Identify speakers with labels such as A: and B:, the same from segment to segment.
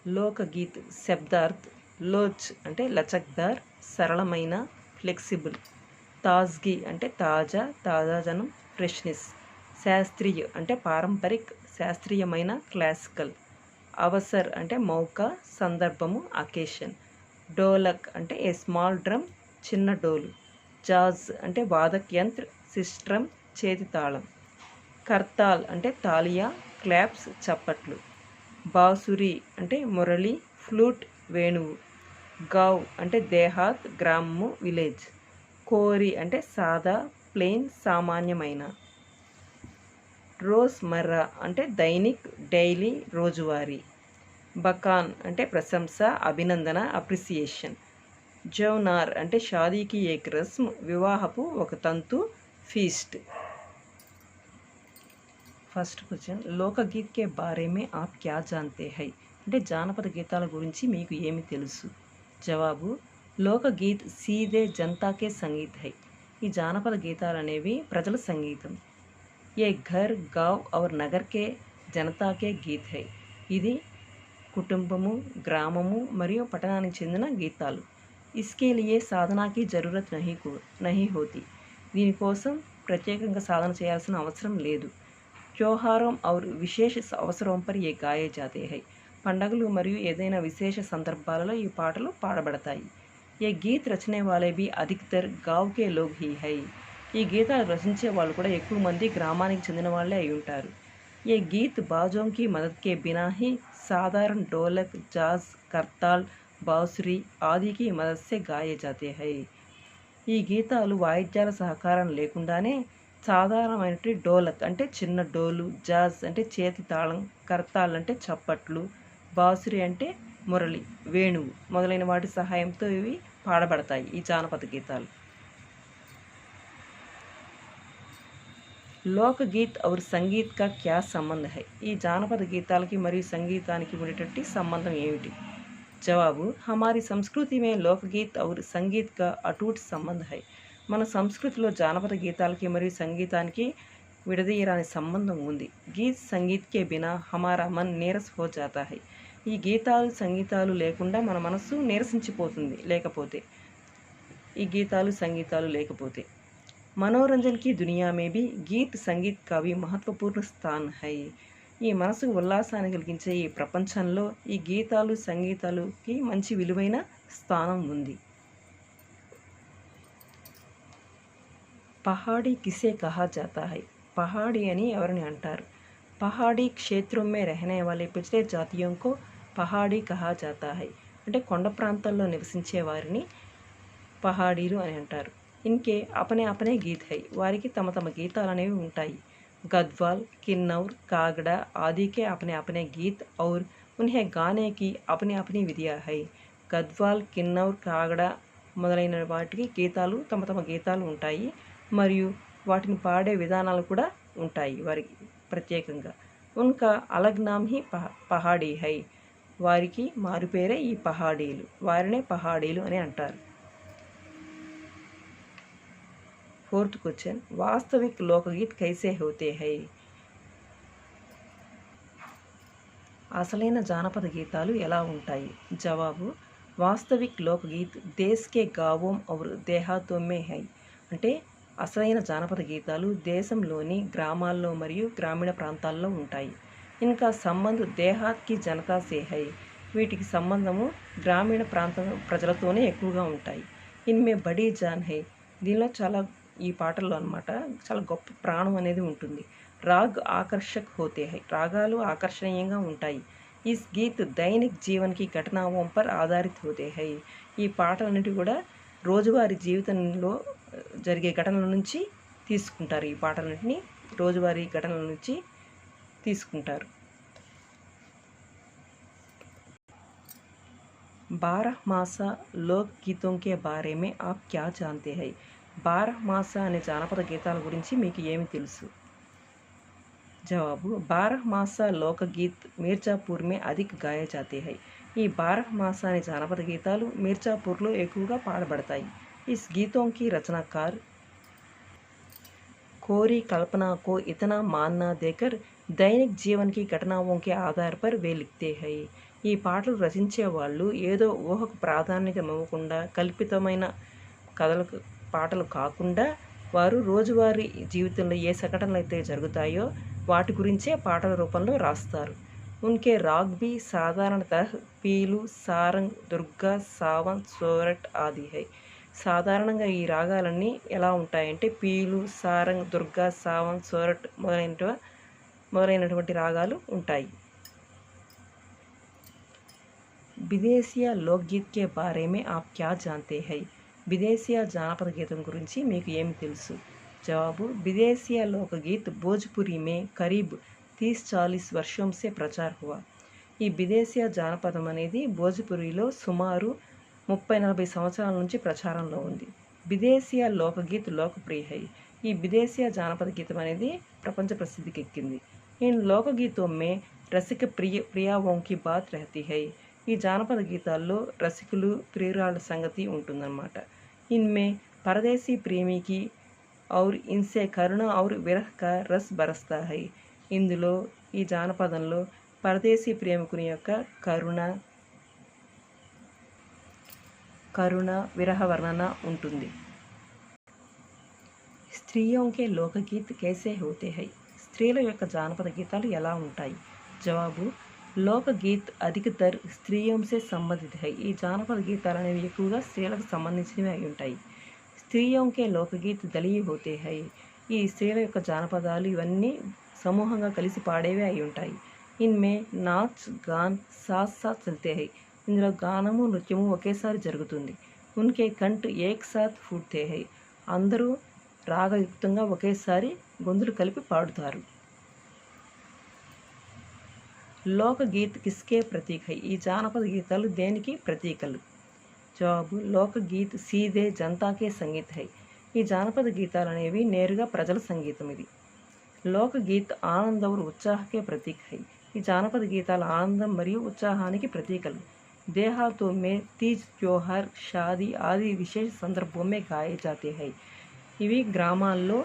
A: లోకగీత్ శబ్దార్థ్ లోచ్ అంటే లచక్దార్, సరళమైన, ఫ్లెక్సిబుల్. తాజ్గీ అంటే తాజా, తాజాదనం, ఫ్రెష్నెస్. శాస్త్రీయ అంటే పారంపరిక్, శాస్త్రీయమైన, క్లాసికల్. అవసర్ అంటే మౌకా, సందర్భము, అకేషన్. డోలక్ అంటే ఏ స్మాల్ డ్రమ్, చిన్న డోలు. జాజ్ అంటే వాదక్ యంత్ర, సిస్ట్రమ్, చేతి తాళం. కర్తాల్ అంటే తాలియా, క్లాప్స్, చప్పట్లు. బాసురి అంటే మురళి, ఫ్లూట్, వేణువు. గావ్ అంటే దేహాత్, గ్రామము, విలేజ్. కోరి అంటే సాదా, ప్లెయిన్, సామాన్యమైన. రోజ్ మర్రా అంటే దైనిక్, డైలీ, రోజువారీ. బకాన్ అంటే ప్రశంస, అభినందన, అప్రిసియేషన్. జౌనార్ అంటే షాదీకి ఏక్ రస్మ్, వివాహపు ఒక తంతు, ఫీస్ట్. ఫస్ట్ క్వశ్చన్, లోకగీత్ కే బారే మే ఆప్ క్యా జాన్తే హై? అంటే జానపద గీతాల గురించి మీకు ఏమి తెలుసు? జవాబు, లోకగీత్ సీదే జనతాకే సంగీత్ హై. ఈ జానపద గీతాలు అనేవి ప్రజల సంగీతం. ఏ ఘర్, గావ్ ఔర్ నగర్ కే జనతాకే గీత్ హై. ఇది కుటుంబము, గ్రామము మరియు పట్టణానికి చెందిన గీతాలు. ఇస్కే లియే సాధనాకి జరూరత్ నహీ హోతీ. దీనికోసం ప్రత్యేకంగా సాధన చేయాల్సిన అవసరం లేదు. त्योहारों और విశేష అవసరం పర్ ఏ గాయే జాతే హై. పండగలు మరియు ఏదైనా విశేష సందర్భాలలో ఈ పాటలు పాడబడతాయి. ఏ గీత్ రచనే వాలే భీ అధికతర్ గావ్ కే లోగ్ హీ హై. ఈ గీతాలు రచించే వాళ్ళు కూడా ఎక్కువ మంది గ్రామానికి చెందిన వాళ్ళే అయి ఉంటారు. ఏ గీత్ బాజోం కి మదద్ కే బినా హీ సాధారణ ఢోలక్, జాజ్, కర్తాల్, బాసురి ఆదికి మదద్ సే గాయే జాతే హై. ఈ గీతాలు వాయిద్యాల సహకారం లేకుండానే సాధారణమైనటువంటి డోలక్ అంటే చిన్న డోలు, జాజ్ అంటే చేతి తాళం, కర్తాల్ అంటే చప్పట్లు, బాసురి అంటే మురళి, వేణువు మొదలైన వాటి సహాయంతో ఇవి పాడబడతాయి ఈ జానపద గీతాలు. లోకగీత్ ఔర్ సంగీత్ కా క్యా సంబంధ హై? ఈ జానపద గీతాలకి మరియు సంగీతానికి ఉండేటటువంటి సంబంధం ఏమిటి? జవాబు, హమారీ సంస్కృతి మే లోకగీత్ ఔర్ సంగీత్ కా అటూట్ సంబంధ హై. మన సంస్కృతిలో జానపద గీతాలకి మరియు సంగీతానికి విడదీయరాని సంబంధం ఉంది. గీత్ సంగీత్ కే బినా హమారా మన్ నీరస్ హో జాతా హై. ఈ గీతాలు సంగీతాలు లేకుండా మన మనస్సు నీరసించిపోతుంది లేకపోతే, ఈ గీతాలు సంగీతాలు లేకపోతే. మనోరంజన్ కి దునియా మే భీ గీత్ సంగీత్ కా భీ మహత్వపూర్ణ స్థాన్ హై. ఈ మనసుకు ఉల్లాసాన్ని కలిగించే ఈ ప్రపంచంలో ఈ గీతాలు సంగీతాలకి మంచి విలువైన స్థానం ఉంది. పహాడీ కిసే కహా జాతా హై? పహాడీ అని ఎవరిని అంటారు? పహాడీ క్షేత్రం మే రహనే వాలే పిछड़े జాతియోं को పహాడీ కహా జాతా హై. అంటే కొండ ప్రాంతాల్లో నివసించే వారిని పహాడీలు అని అంటారు. ఇన్కే అపనే అపనే గీత్ హై. వారికి తమ తమ గీతాలు అనేవి ఉంటాయి. गढ़वाल, किन्नौर, कागड़ा आदि के अपने अपने गीत और उन्हें गाने की अपनी अपनी विधियाँ है. గద్వాల్, కిన్నౌర్, కాగడ మొదలైన వాటికి గీతాలు తమ తమ గీతాలు ఉంటాయి మరియు వాటిని పాడే విధానాలు కూడా ఉంటాయి వారికి ప్రత్యేకంగా. ఉన్కా అలగ్ నామ్ హీ పహాడీ హై. వారికి మారుపేరే ఈ పహాడీలు. వారినే పహాడీలు అని అంటారు. फोर्थ क्वेश्चन, वास्तविक लोकगीत कैसे होते हैं? అసలైన జానపద గీతాలు ఎలా ఉంటాయి? జవాబు, వాస్తవిక్ లోకగీత్ దేశ్ కే గావోం ఔర్ దేహాతో మే హై. అంటే అసలైన జానపద గీతాలు దేశంలోని గ్రామాల్లో మరియు గ్రామీణ ప్రాంతాల్లో ఉంటాయి. ఇన్కా సంబంధ్ దేహాత్ కి జనతా సే హై. వీటికి సంబంధము గ్రామీణ ప్రాంత ప్రజలతోనే ఎక్కువగా ఉంటాయి. ఇన్మే బడీ జాన్ హై. దీనిలో చాలా ఈ పాటల్లో అనమాట చాలా గొప్ప ప్రాణం అనేది ఉంటుంది. రాగ్ ఆకర్షక్ హోతే హై. రాగాలు ఆకర్షణీయంగా ఉంటాయి. ఇస్ గీత్ దైనిక్ జీవన్కి ఘటనాओं पर ఆధారిత్ హోతే హై. ఈ పాటలన్నిటి కూడా రోజువారీ జీవితంలో జరిగే ఘటనల నుంచి తీసుకుంటారు. ఈ పాటలన్నింటినీ రోజువారీ ఘటనల నుంచి తీసుకుంటారు. 12 మాసా లోక్ గీతోं के बारे में आप क्या जानते हैं? 12 మాసా అనే జానపద గీతాల గురించి మీకు ఏమి తెలుసు? జవాబు, 12 మాసా లోకగీత్ మీర్జాపూర్ మే అధిక్ గాయే జాతే హై. ఈ 12 మాసా అనే జానపద గీతాలు మీర్జాపూర్లో ఎక్కువగా పాడబడతాయి. ఇస్ గీతోं की रचनाकार कोरी कल्पना को इतना मानना देकर दैनिक जीवन की घटनाओं के आधार पर वे लिखते हैं. ఈ పాటలు రచించే వాళ్ళు ఏదో ఊహకు ప్రాధాన్యత ఇవ్వకుండా కల్పితమైన కథలకు పాటలు కాకుండా వారు రోజువారీ జీవితంలో ఏ సంఘటనలు అయితే జరుగుతాయో వాటి గురించే పాటల రూపంలో రాస్తారు. उनके राग भी साधारणतः పీలు, సారంగ్, దుర్గా, సావన్, సోరట్ ఆది హై. సాధారణంగా ఈ రాగాలన్నీ ఎలా ఉంటాయంటే పీలు, సారంగ్, దుర్గా, సావన్, సోరట్ మొదలైనటువంటి రాగాలు ఉంటాయి. విదేశీయ లోక్గీత్ కే బారే మే ఆప్ క్యా జాన్తే హై. విదేశీయ జానపద గీతం గురించి మీకు ఏమి తెలుసు? జవాబు, విదేశీయ లోకగీత్ భోజ్పురి మే కరీబ్ 30-40 వర్షం సే ప్రచార్ హువా. ఈ విదేశీయ జానపదం అనేది భోజ్పురిలో సుమారు 30-40 సంవత్సరాల నుంచి ప్రచారంలో ఉంది. విదేశీయ లోకగీత్ లోకప్రియ హై. ఈ విదేశీయ జానపద గీతం అనేది ప్రపంచ ప్రసిద్ధికి ఎక్కింది. ఇన్ లోకగీతో మే రసిక ప్రియావోం కి బాత్ రహతీ హై. ఈ జానపద గీతాల్లో రసికులు, ప్రియురాళ్ళ సంగతి ఉంటుందన్నమాట. ఇన్మే పరదేశీ ప్రేమికి ఔర్ ఇన్సే కరుణ ఔర్ విరహ్ కా రస్ బరస్తా హై. ఇందులో ఈ జానపదంలో పరదేశీ ప్రేమికుని యొక్క కరుణ విరహ వర్ణన ఉంటుంది. స్త్రీయోంకే లోకగీత్ కేసే హోతే హై. స్త్రీల యొక్క జానపద గీతాలు ఎలా ఉంటాయి? జవాబు, లోకగీత్ అధికతర్ స్త్రీయోంసే సంబంధిత హై. ఈ జానపద గీతాలు అనేవి ఎక్కువగా స్త్రీలకు సంబంధించినవి అయి ఉంటాయి. స్త్రీయోంకే లోకగీత్ దళీయ హోతే హై. ఈ స్త్రీల యొక్క జానపదాలు ఇవన్నీ సమూహంగా కలిసి పాడేవే అయి ఉంటాయి. ఇన్మే నాచ్ గాన్ సాత్ సాత్ చల్తే హై. ఇందులో గానము, నృత్యము ఒకేసారి జరుగుతుంది. ఉన్కే కంఠ్ ఏక్ సాత్ ఫూట్తే హై. అందరూ రాగయుక్తంగా ఒకేసారి గొంతులు కలిపి పాడుతారు. లోకగీత్ కిస్కే ప్రతీక్ హై. ఈ జానపద గీతాలు దేనికి ప్రతీకలు? జవాబు, లోకగీత్ సీదే జనతాకే సంగీత్ హై. ఈ జానపద గీతాలు అనేవి నేరుగా ప్రజల సంగీతం. ఇది లోకగీత్ ఆనంద్ ఔర్ ఉత్సాహకే ప్రతీక్ హై. ఈ జానపద గీతాలు ఆనందం మరియు ఉత్సాహానికి ప్రతీకలు. దేహాతో మే తీజ్, త్యోహార్, షాదీ ఆది విశేష సందర్భం మే గాయే జాతే హై. ఇవి గ్రామాల్లో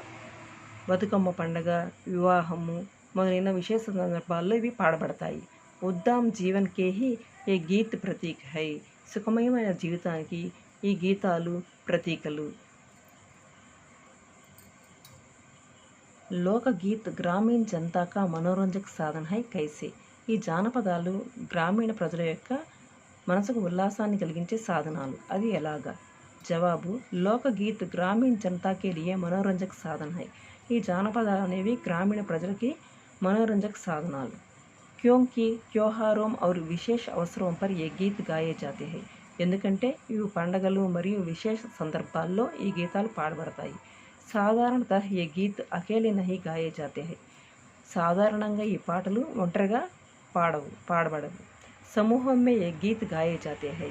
A: బతుకమ్మ పండగ, వివాహము మొదలైన విశేష సందర్భాల్లో ఇవి పాడబడతాయి. ఉద్దామ్ జీవన్ కే హీ ఏ గీత్ ప్రతీక్ హై. సుఖమయమైన జీవితానికి ఈ గీతాలు ప్రతీకలు. లోకగీత్ గ్రామీణ జనతా కా మనోరంజక సాధన హై కైసే. ఈ జానపదాలు గ్రామీణ ప్రజల యొక్క మనసుకు ఉల్లాసాన్ని కలిగించే సాధనాలు. అది ఎలాగా? జవాబు, లోకగీత్ గ్రామీణ జనతాకే లియే మనోరంజక సాధన హై. ఈ జానపదాలు అనేవి గ్రామీణ ప్రజలకి మనోరంజక సాధనాలు. క్యోంకి త్యోహారోం ఔర్ విశేష అవసరం పర్ ఏ గీత్ గాయే జాతే హై. ఎందుకంటే ఇవి పండగలు మరియు విశేష సందర్భాల్లో ఈ గీతాలు పాడబడతాయి. సాధారణతః ఏ గీత్ అకేలే నహీ గాయే జాతే హై. సాధారణంగా ఈ పాటలు ఒంటరిగా పాడబడవు. సమూహం మే ఏ గీత్ గాయే జాతే హై.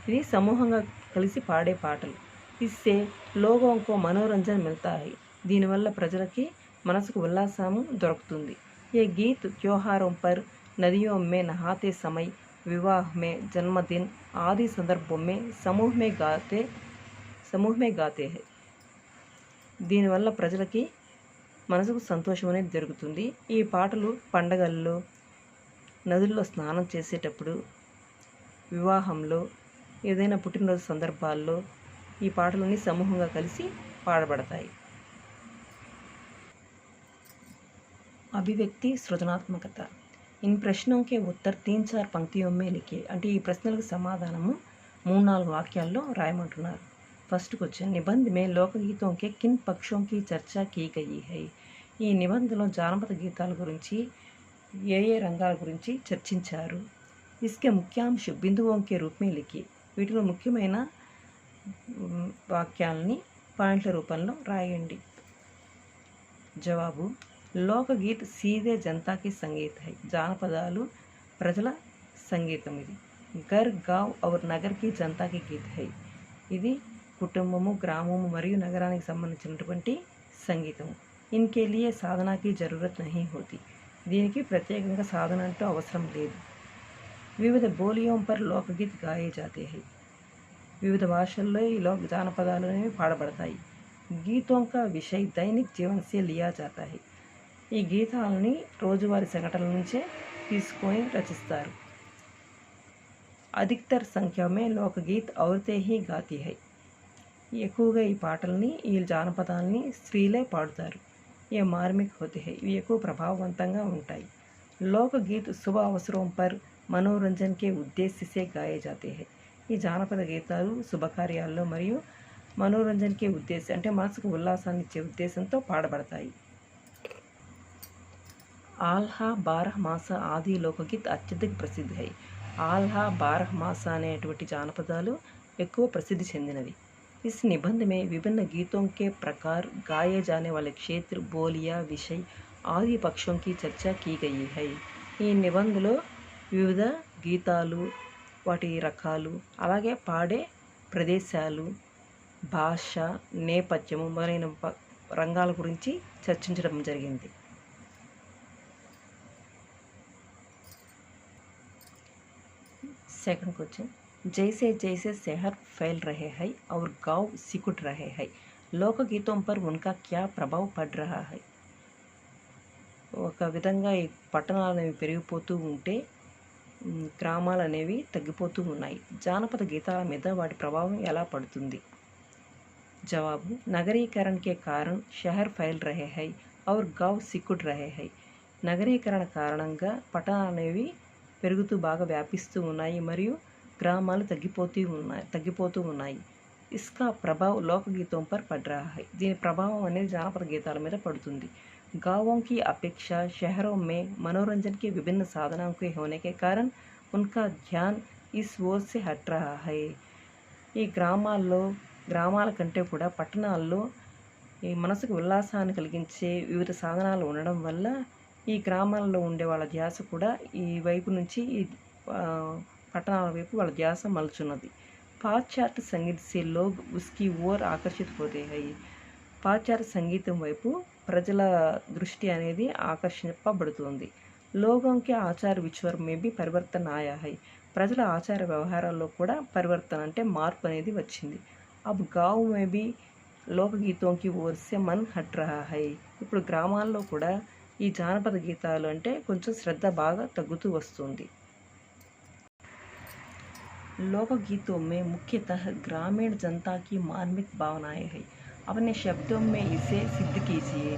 A: ఇది సమూహంగా కలిసి పాడే పాటలు. ఇస్సే లోగోంకో మనోరంజన్ మిల్తా హై. దీనివల్ల ప్రజలకి మనసుకు ఉల్లాసము దొరుకుతుంది. ఏ గీత్ త్యోహారోం పర్, నదియోం మే నహాతే సమయ్, వివాహ్ మే, జన్మదిన్ ఆది సందర్భం మే సమూహ్ మే గాతే హై. దీనివల్ల ప్రజలకి మనసుకు సంతోషం అనేది జరుగుతుంది. ఈ పాటలు పండగల్లో, నదుల్లో స్నానం చేసేటప్పుడు, వివాహంలో, ఏదైనా పుట్టినరోజు సందర్భాల్లో ఈ పాటలన్నీ సమూహంగా కలిసి పాడబడతాయి. అభివ్యక్తి సృజనాత్మకత. ఇన్ ప్రశ్నోं के उत्तर 3-4 पंक्तियों में लिखे. అంటే ఈ ప్రశ్నలకు సమాధానము 3-4 వాక్యాల్లో రాయమంటున్నారు. ఫస్ట్ క్వశ్చన్, నిబంధ మే లోకగీతం కే కిన్ పక్షోं की चर्चा की गई है. ఈ నిబంధనలో జానపద గీతాల గురించి ఏ ఏ రంగాల గురించి చర్చించారు? ఇస్కే ముఖ్యాంశ బిందుओं के रूप में लिखी. వీటిలో ముఖ్యమైన వాక్యాలని పాయింట్ల రూపంలో రాయండి. జవాబు, లోకగీత్ సీదే జనతాకి సంగీత్ హై. జానపదాలు ప్రజల సంగీతం. ఇది గర్, గావ్ ఔర్ నగర్కి జనతాకి గీత్ హై. ఇది కుటుంబము, గ్రామము మరియు నగరానికి సంబంధించినటువంటి సంగీతము. ఇన్కే లియే సాధనాకి జరూరత్ నహీ హోతి. దీనికి ప్రత్యేకంగా సాధన అంటూ అవసరం లేదు. వివిధ బోలియోం పర్ లోకగీత్ గాయే జాతే హై. వివిధ భాషల్లో ఈ జానపదాలు అనేవి పాడబడతాయి. గీతోం కా విషయ్ దైనిక్ జీవన్ సే లియా జాతా హై. ఈ గీతాలని రోజువారీ సంఘటనల నుంచే తీసుకొని రచిస్తారు. अधिकतर संख्या में लोकगीत औरतें ही गाती है. ఎక్కువగా ఈ పాటల్ని ఈ జానపదాల్ని స్త్రీలే పాడుతారు. ये मार्मिक होते हैं. ఇవి ఎక్కువ ప్రభావవంతంగా ఉంటాయి. लोकगीत शुभ अवसरों पर मनोरंजन के उद्देश्य से गाए जाते हैं. ఈ జానపద గీతాలు శుభకార్యాల్లో మరియు మనోరంజన్ కే ఉద్దేశం అంటే మనసుకు ఉల్లాసాన్ని ఇచ్చే ఉద్దేశంతో పాడబడతాయి. ఆల్హా బారహ్ మాస ఆది లోకగీత్ అత్యధిక ప్రసిద్ధి హై. ఆల్హా బారహ్ మాస అనేటువంటి జానపదాలు ఎక్కువ ప్రసిద్ధి చెందినవి. इस निबंध में विभिन्न गीतों के प्रकार, गाए जाने वाले क्षेत्र, बोलियां, विषय आदि पक्षों की चर्चा की गई है. ఈ నిబంధనలో వివిధ గీతాలు, వాటి రకాలు, అలాగే పాడే ప్రదేశాలు, భాష, నేపథ్యము మొదలైన రంగాల గురించి చర్చించడం జరిగింది. सेकंड क्वेश्चन, जैसे जैसे शहर फैल रहे हैं और गांव सिकुड़ रहे हैं, लोकगीतों पर उनका क्या प्रभाव पड़ रहा है. ఒక విధంగా ఈ పట్టణాలు అనేవి పెరిగిపోతూ ఉంటే గ్రామాలు అనేవి తగ్గిపోతూ ఉన్నాయి. జానపద గీతాల మీద వాటి ప్రభావం ఎలా పడుతుంది? జవాబు, నగరీకరణ के कारण शहर फैल रहे हैं और गांव सिकुड़ रहे हैं. నగరీకరణ కారణంగా పట్టణాలు అనేవి పెరుగుతూ బాగా వ్యాపిస్తూ ఉన్నాయి మరియు గ్రామాలు తగ్గిపోతూ ఉన్నాయి. ఇస్కా ప్రభావ్ లోకగీతం పర్ పడ్ రహా హై. దీని ప్రభావం అనేది జానపద గీతాల మీద పడుతుంది. गाँवों की अपेक्षा शहरों में मनोरंजन के विभिन्न साधनों के होने के कारण उनका ध्यान इस ओर से हट रहा है. ఈ గ్రామాల కంటే కూడా పట్టణాల్లో ఈ మనసుకు ఉల్లాసాన్ని కలిగించే వివిధ సాధనాలు ఉండడం వల్ల ఈ గ్రామాల్లో ఉండే వాళ్ళ ధ్యాస కూడా ఈ వైపు నుంచి ఈ పట్టణాల వైపు వాళ్ళ ధ్యాస మలుచున్నది. పాశ్చాత్య సంగీత से लोग उसकी ओर आकर्षित होते हैं. పాశ్చాత్య సంగీతం వైపు ప్రజల దృష్టి అనేది ఆకర్షింపబడుతుంది. लोगों के आचार विचार में भी परिवर्तन आया है. ప్రజల ఆచార వ్యవహారాల్లో కూడా పరివర్తన అంటే మార్పు అనేది వచ్చింది. अब गाँव में भी लोकगीतों की ओर से मन हट रहा है. ఇప్పుడు గ్రామాల్లో కూడా ఈ జానపద గీతాలు అంటే కొంచెం శ్రద్ధ బాగా తగ్గుతూ వస్తుంది. लोकगीतों में मुख्यतः ग्रामीण जनता की मार्मिक भावनाएं हैं. अपने शब्दों में इसे सिद्ध कीजिए.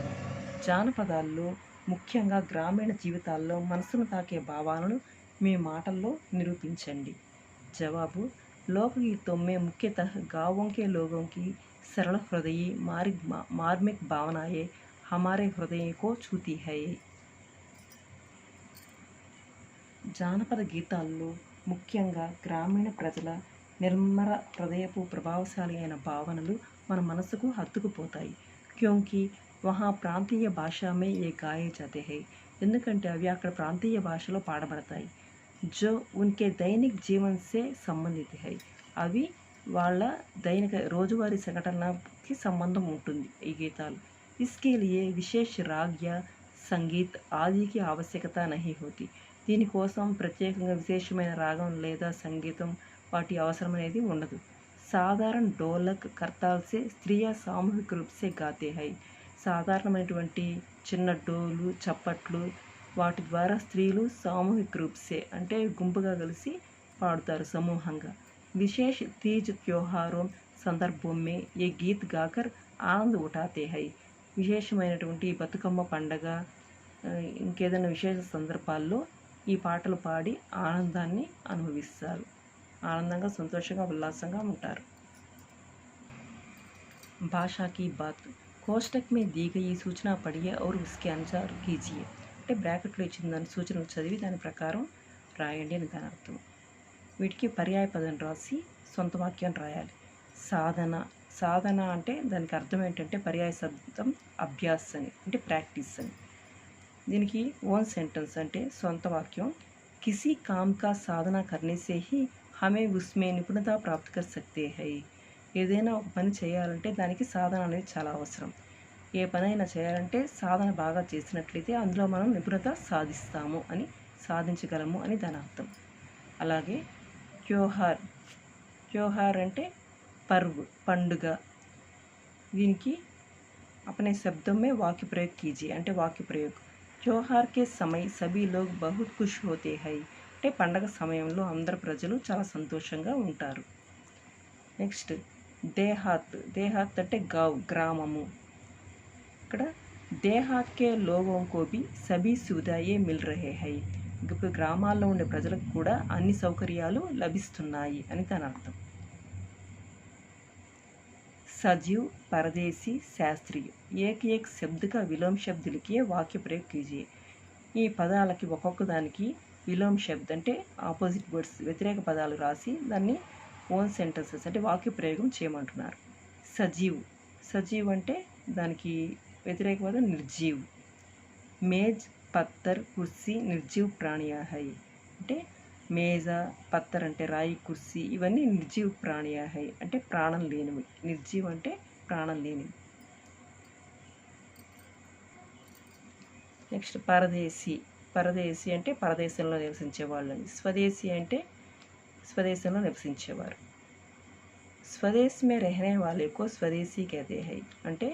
A: జానపదాల్లో ముఖ్యంగా గ్రామీణ జీవితాల్లో మనసును తాకే భావాలను మీ మాటల్లో నిరూపించండి. జవాబు, लोकगीतों में मुख्यतः गाँवों के लोगों की सरल हृदयी मार्मिक भावनाएं हमारे हृदय को छूती है. జానపద గీతాల్లో ముఖ్యంగా గ్రామీణ ప్రజల నిర్మల హృదయపు ప్రభావశాలి అయిన భావనలు మన మనసుకు హత్తుకుపోతాయి. క్యోంకి వహా ప్రాంతీయ భాషా మే ఏ గాయే జాతే హై. ఎందుకంటే అవి అక్కడ ప్రాంతీయ భాషలో పాడబడతాయి. జో ఉన్కే దైనిక్ జీవన్ సే సంబంధిత హై. అవి వాళ్ళ దైనిక రోజువారీ సంఘటనకి సంబంధం ఉంటుంది ఈ గీతాలు. इसके लिए विशेष राग या संगीत आदि की आवश्यकता नहीं होती. దీనికోసం ప్రత్యేకంగా విశేషమైన రాగం లేదా సంగీతం వాటి అవసరం అనేది ఉండదు. సాధారణ ఢోలక్ కర్తాల్ సే స్త్రీయ సామూహిక రూప్ సే గాతే హై. సాధారణమైనటువంటి చిన్న డోలు చప్పట్లు వాటి ద్వారా స్త్రీలు సామూహిక రూప్ సే అంటే గుంపుగా కలిసి పాడుతారు సమూహంగా. విశేష తీజ్ త్యోహారోం సందర్భం మే ఏ గీత్ గాకర్ ఆనంద్ ఉఠాతే హై. విశేషమైనటువంటి బతుకమ్మ పండగ ఇంకేదైనా విశేష సందర్భాల్లో ఈ పాటలు పాడి ఆనందాన్ని అనుభవిస్తారు. ఆనందంగా సంతోషంగా ఉల్లాసంగా ఉంటారు. భాషా की बात कोष्टक में दी गई सूचना पढ़िए और उसके अनुसार कीजिए. అంటే బ్రాకెట్లో ఇచ్చిన దాని సూచనలు చదివి దాని ప్రకారం రాయండి అని దాని అర్థం. వీటికి పర్యాయ పదం రాసి సొంత వాక్యం రాయాలి. సాధన అంటే దానికి అర్థం ఏంటంటే పర్యాయ శబ్దం అభ్యాస్ అని అంటే ప్రాక్టీస్ అని. దీనికి ఓన్ సెంటెన్స్ అంటే సొంత వాక్యం. కిసి కామ్ కా సాధన కర్నే సే హీ హమే ఉస్మే నిపుణత ప్రాప్త్ కర్ సక్తే హై. ఏదైనా ఒక పని చేయాలంటే దానికి సాధన అనేది చాలా అవసరం. ఏ పనైనా చేయాలంటే సాధన బాగా చేసినట్లయితే అందులో మనం నిపుణత సాధించగలము అని దాని అర్థం. అలాగే త్యోహార్ అంటే పర్వ్ పండుగ. దీనికి अपने शब्दों में वाक्य प्रयोग कीजिए అంటే వాక్య ప్రయోగం. त्योहार के समय सभी लोग बहुत खुश होते हैं. అంటే అంటే పండగ సమయంలో అందరు ప్రజలు చాలా సంతోషంగా ఉంటారు. నెక్స్ట్ దేహాత్. దేహాత్ అంటే గ్రామము. ఇక్కడ దేహాత్ కే లోగోं को भी सभी सुविधाएं मिल रहे हैं. ఇప్పుడు గ్రామాల్లో ఉండే ప్రజలకు కూడా అన్ని సౌకర్యాలు లభిస్తున్నాయి అని దాని అర్థం. सजीव, परदेसी, శాస్త్రీయ. एक एक शब्द का विलोम शब्द लिखिए, वाक्य प्रयोग कीजिए. ఈ పదాలకి ఒక్కొక్క దానికి విలోమ శబ్ద్ అంటే ఆపోజిట్ వర్డ్స్ వ్యతిరేక పదాలు రాసి దాన్ని ఓన్ సెంటెన్సెస్ అంటే వాక్య ప్రయోగం చేయమంటున్నారు. సజీవ్. సజీవ్ అంటే దానికి వ్యతిరేక పదం నిర్జీవ్. మేజ్, పత్తర్, కుర్సీ నిర్జీవ్ ప్రాణియా హై. అంటే మేజా, పత్తర్ అంటే రాయి, కుర్సీ ఇవన్నీ నిర్జీవ్ ప్రాణియా హై అంటే ప్రాణం లేనివి. నిర్జీవ్ అంటే ప్రాణం లేనివి. నెక్స్ట్ పరదేశీ. పరదేశీ అంటే పరదేశంలో నివసించే వాళ్ళని. స్వదేశీ అంటే స్వదేశంలో నివసించేవారు. స్వదేశ్ మే రహనే వాలే కో స్వదేశీ కహతే హై. అంటే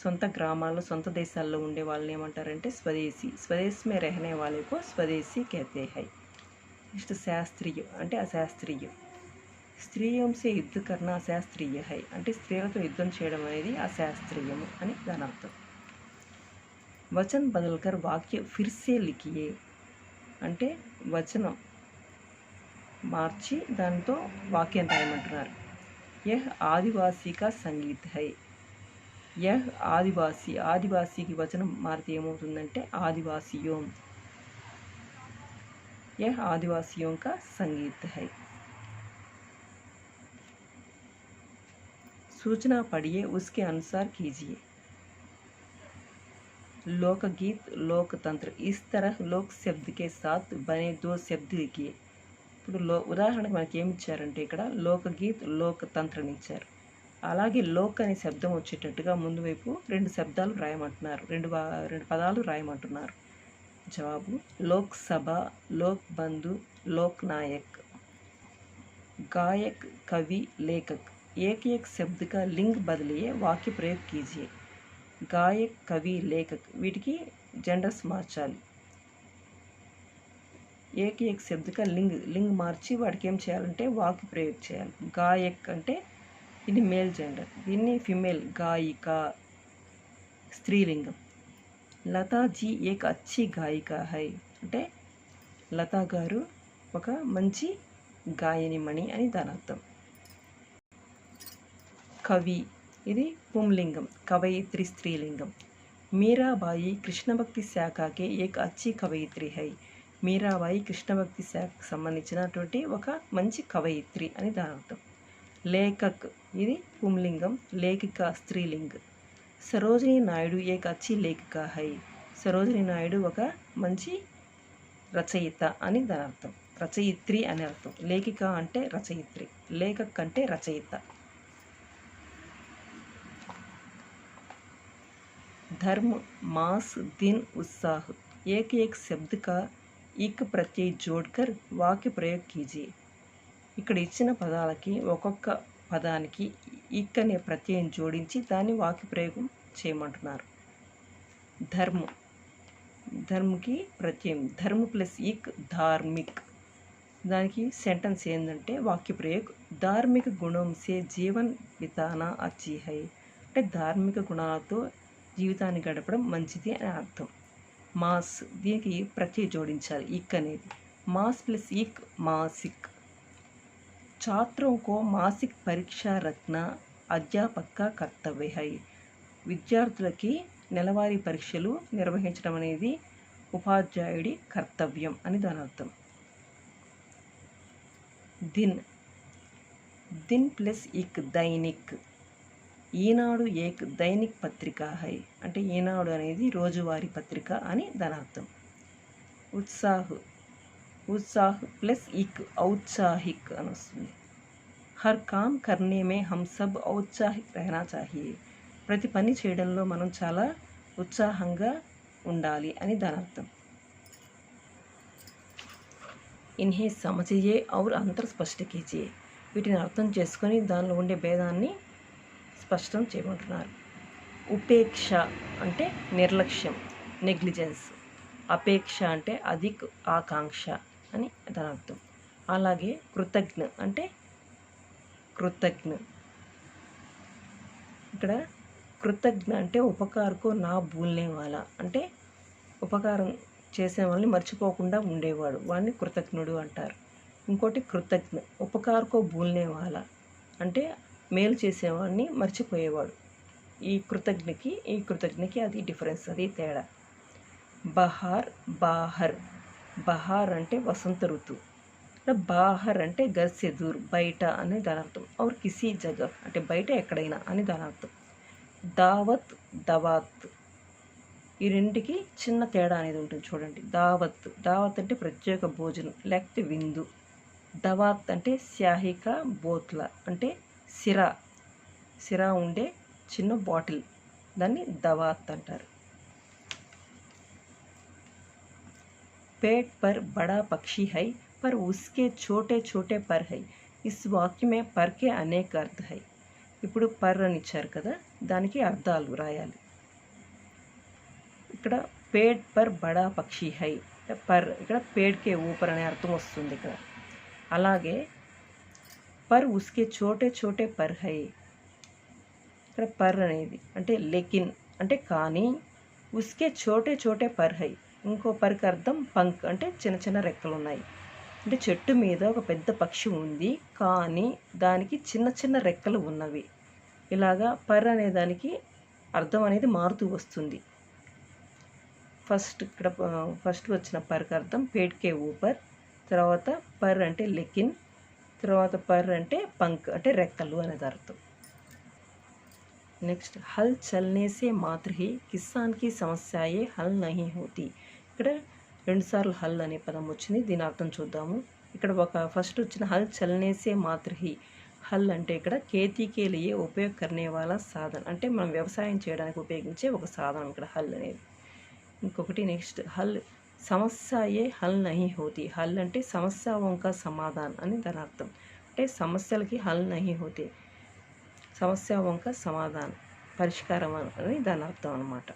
A: సొంత గ్రామాల్లో సొంత దేశాల్లో ఉండే వాళ్ళని ఏమంటారంటే స్వదేశీ. స్వదేశ్ మే రహనే వాలే కో స్వదేశీ కహతే హై. నెక్స్ట్ శాస్త్రీయ అంటే అశాస్త్రీయ. స్త్రీయం సే యుద్ధ కర్ణ అశాస్త్రీయ హై అంటే స్త్రీలతో యుద్ధం చేయడం అనేది అశాస్త్రీయము అని దాని అర్థం. వచన్ బదల్కర్ వాక్య ఫిర్సే లిఖియే అంటే వచనం మార్చి దాంతో వాక్యం రాయమంటున్నారు. యహ్ ఆదివాసీ కా సంగీత్ హై. యహ్ ఆదివాసీ. ఆదివాసీకి వచనం మారితే ఏమవుతుందంటే ఆదివాసియోం. यह आदिवासियों का संगीत है. सूचना पढ़िए, उसके अनुसार कीजिए. लोकगीत, लोकतंत्र. इस तरह लोक शब्द के साथ बने दो शब्द लिखिए. ఇప్పుడు ఉదాహరణకు మనకి ఏమి ఇచ్చారంటే ఇక్కడ లోకగీత్, లోకతంత్రని ఇచ్చారు. అలాగే లోక్ అనే శబ్దం వచ్చేటట్టుగా ముందు వైపు రెండు శబ్దాలు రాయమంటున్నారు. రెండు పదాలు రాయమంటున్నారు. जवाब लोक सभा, लोक बंधु, लोक नायक. गायक, कवि, लेखक. एक एक शब्द का लिंग बदलिए, वाक्य प्रयोग कीजिए. गायक, कवि, लेखक వీటికి జెండర్స్ మార్చాలి. ఏక ఏక శబ్ద కా లింగ్ మార్చి వాటికి ఏం చేయాలంటే వాక్య ప్రయోగం చేయాలి. గాయక్ అంటే ఇది మేల్ జెండర్, దీన్ని ఫిమేల్. గాయిక స్త్రీలింగం. లతాజీ ఏక్ అచ్చి గాయికా హై అంటే లతా గారు ఒక మంచి గాయనిమణి అని దాని అర్థం. కవి ఇది పుంలింగం, కవయిత్రి స్త్రీలింగం. మీరాబాయి కృష్ణభక్తి శాఖకే ఏక్ అచ్చి కవయిత్రి హై. మీరాబాయి కృష్ణభక్తి శాఖకు సంబంధించినటువంటి ఒక మంచి కవయిత్రి అని దాని అర్థం. లేఖక్ ఇది పుంలింగం, లేఖిక స్త్రీలింగం. సరోజినీ నాయుడు ఏక్ అచ్చి లేఖిక హై. సరోజినీ నాయుడు ఒక మంచి రచయిత అని దాని అర్థం. రచయిత్రి అని అర్థం. లేఖిక అంటే రచయిత్రి, లేఖక్ అంటే రచయిత. धर्म, मास, दिन, उत्साह. एक एक शब्द का इक प्रत्यय जोड़कर वाक्य प्रयोग कीजिए. ఇక్కడ ఇచ్చిన పదాలకి ఒక్కొక్క పదానికి ఇక్ అనే ప్రత్యయం జోడించి దాన్ని వాక్య ప్రయోగం చేయమంటున్నారు. ధర్మ, ధర్మకి ప్రత్యయం ధర్మ ప్లస్ ఇక్ ధార్మిక్. దానికి సెంటెన్స్ ఏంటంటే వాక్య ప్రయోగం ధార్మిక గుణం సే జీవన్ బితానా అచ్చి హై అంటే ధార్మిక గుణాలతో జీవితాన్ని గడపడం మంచిది అని అర్థం. మాస్ దీనికి ప్రత్యయం జోడించాలి ఇక్ అనేది. మాస్ ప్లస్ ఇక్ మాసిక్. छात्रों को मासिक परीक्षा रखना अध्यापक का कर्तव्य है. విద్యార్థులకి నెలవారీ పరీక్షలు నిర్వహించడం అనేది ఉపాధ్యాయుడి కర్తవ్యం అని దాని అర్థం. దిన్, దిన్ ప్లస్ ఇక్ దైనిక్. ఈనాడు ఏక్ దైనిక్ పత్రిక హై అంటే ఈనాడు అనేది రోజువారీ పత్రిక అని దాని అర్థం. ఉత్సాహ్, उत्साह प्लस इक औत्साहिक అని వస్తుంది. हर काम करने में हम सब औत्साहिक रहना चाहिए. ప్రతి పని చేయడంలో మనం చాలా ఉత్సాహంగా ఉండాలి అని దాని అర్థం. इन्हें समझिए और अंतर स्पष्ट कीजिए. వీటిని అర్థం చేసుకొని దానిలో ఉండే భేదాన్ని స్పష్టం చేయమంటున్నారు. ఉపేక్ష అంటే నిర్లక్ష్యం, నెగ్లిజెన్స్. అపేక్ష అంటే అధిక్ ఆకాంక్ష అని దాని అర్థం. అలాగే కృతజ్ఞ అంటే కృతజ్ఞ. ఇక్కడ కృతజ్ఞ అంటే ఉపకారకో నా భూల్నే వాలా అంటే ఉపకారం చేసే వాళ్ళని మర్చిపోకుండా ఉండేవాడు, వాడిని కృతజ్ఞుడు అంటారు. ఇంకోటి కృతజ్ఞ ఉపకారకో భూల్నే వాలా అంటే మేలు చేసేవాడిని మర్చిపోయేవాడు. ఈ కృతజ్ఞకి అది డిఫరెన్స్, అది తేడా. బహార్ బాహర్. బహార్ అంటే వసంత ఋతువు, బాహర్ అంటే घर से दूर బయట అని దాని అర్థం. और किसी जगह అంటే బయట ఎక్కడైనా అని దాని అర్థం. దావత్ దవాత్ ఈ రెండుకి చిన్న తేడా అనేది ఉంటుంది చూడండి. దావత్ అంటే ప్రత్యేక భోజనం లేకపోతే విందు. దవాత్ అంటే శాహిక బోత్ల అంటే సిరా ఉండే చిన్న బాటిల్, దాన్ని దవాత్ అంటారు. पेट पर बड़ा पक्षी है पर उसके छोटे छोटे पर है. इस वाक्य में पर के अनेक अर्थ है. ఇప్పుడు పర్ అని ఇచ్చారు కదా, దానికి అర్థాలు రాయాలి. ఇక్కడ పేట్ పర్ బడా పక్షి హై, పర్ ఇక్కడ పేడ్కే ఊపర్ అనే అర్థం వస్తుంది ఇక్కడ. అలాగే పర్ ఉస్కే చోటే చోటే పర్ హై, ఇక్కడ పర్ అనేది అంటే లెకిన్ అంటే కానీ, ఉస్కే చోటే చోటే పర్ హై ఇంకో పర్కి అర్థం పంక్ అంటే చిన్న చిన్న రెక్కలు ఉన్నాయి. అంటే చెట్టు మీద ఒక పెద్ద పక్షి ఉంది కానీ దానికి చిన్న చిన్న రెక్కలు ఉన్నవి. ఇలాగా పర్ అనే దానికి అర్థం అనేది మారుతూ వస్తుంది. ఫస్ట్ వచ్చిన పర్కి అర్థం పేడ్కే ఊపర్, తర్వాత పర్ అంటే లెకిన్, తర్వాత పర్ అంటే పంక్ అంటే రెక్కలు అనేది అర్థం. నెక్స్ట్ హల్ చల్నే సే మాత్ర హీ కిసాన్ కి సమస్యయే హల్ నహీ హోతీ. ఇక్కడ 2 సార్లు హల్ అనే పదం వచ్చింది, దీని అర్థం చూద్దాము. ఇక్కడ ఫస్ట్ వచ్చిన హల్ చల్నే సే మాత్ర హీ, హల్ అంటే ఇక్కడ ఖేతీకే లియే ఉపయోగ కర్నే వాలా సాధన అంటే మనం వ్యవసాయం చేయడానికి ఉపయోగించే ఒక సాధనం ఇక్కడ హల్ అనేది. ఇంకొకటి నెక్స్ట్ హల్ సమస్యయే హల్ నహీ హోతీ. హల్ అంటే సమస్యओं का సమాధానం అని దాని అర్థం. అంటే సమస్యలకి హల్ నహీ హోతే, సమస్యओं का సమాధానం పరిష్కారం అని దాని అర్థం అన్నమాట.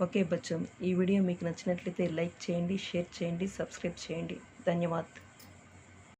A: ఓకే బచ్చం, ఈ వీడియో మీకు నచ్చినట్లయితే లైక్ చేయండి, షేర్ చేయండి, సబ్స్క్రైబ్ చేయండి. ధన్యవాద్.